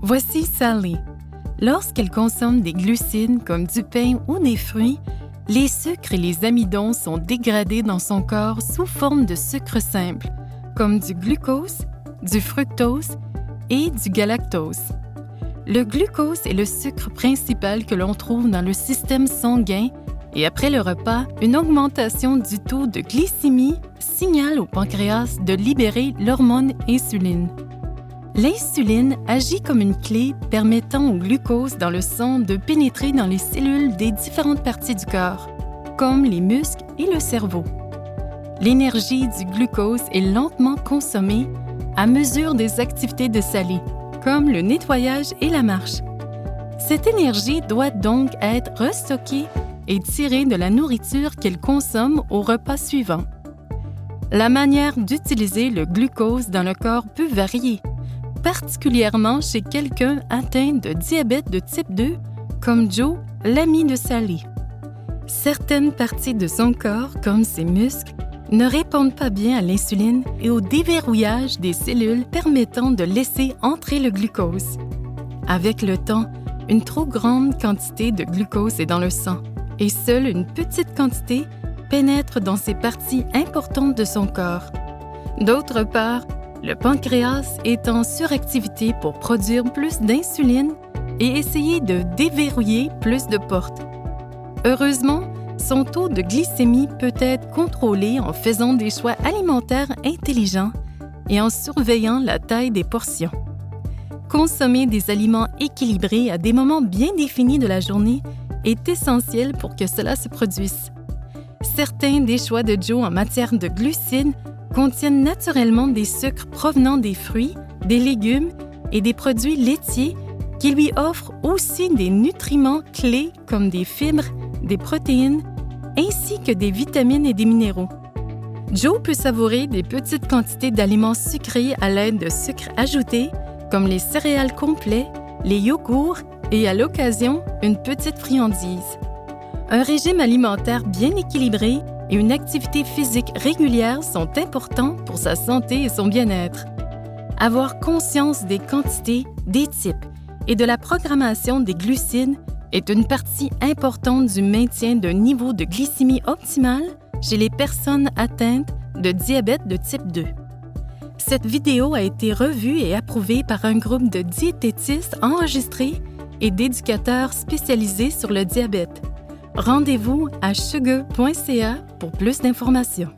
Voici Sally. Lorsqu'elle consomme des glucides comme du pain ou des fruits, les sucres et les amidons sont dégradés dans son corps sous forme de sucre simple, comme du glucose, du fructose et du galactose. Le glucose est le sucre principal que l'on trouve dans le système sanguin et après le repas, une augmentation du taux de glycémie signale au pancréas de libérer l'hormone insuline. L'insuline agit comme une clé permettant au glucose dans le sang de pénétrer dans les cellules des différentes parties du corps, comme les muscles et le cerveau. L'énergie du glucose est lentement consommée à mesure des activités de Sally, comme le nettoyage et la marche. Cette énergie doit donc être restockée et tirée de la nourriture qu'elle consomme au repas suivant. La manière d'utiliser le glucose dans le corps peut varier, particulièrement chez quelqu'un atteint de diabète de type 2, comme Joe, l'ami de Sally. Certaines parties de son corps, comme ses muscles, ne répondent pas bien à l'insuline et au déverrouillage des cellules permettant de laisser entrer le glucose. Avec le temps, une trop grande quantité de glucose est dans le sang et seule une petite quantité pénètre dans ces parties importantes de son corps. D'autre part, le pancréas est en suractivité pour produire plus d'insuline et essayer de déverrouiller plus de portes. Heureusement, son taux de glycémie peut être contrôlé en faisant des choix alimentaires intelligents et en surveillant la taille des portions. Consommer des aliments équilibrés à des moments bien définis de la journée est essentiel pour que cela se produise. Certains des choix de Joe en matière de glucides contiennent naturellement des sucres provenant des fruits, des légumes et des produits laitiers qui lui offrent aussi des nutriments clés comme des fibres, des protéines, ainsi que des vitamines et des minéraux. Joe peut savourer des petites quantités d'aliments sucrés à l'aide de sucres ajoutés, comme les céréales complets, les yogourts et, à l'occasion, une petite friandise. Un régime alimentaire bien équilibré et une activité physique régulière sont importants pour sa santé et son bien-être. Avoir conscience des quantités, des types et de la programmation des glucides est une partie importante du maintien d'un niveau de glycémie optimal chez les personnes atteintes de diabète de type 2. Cette vidéo a été revue et approuvée par un groupe de diététistes enregistrés et d'éducateurs spécialisés sur le diabète. Rendez-vous à sugar.ca pour plus d'informations.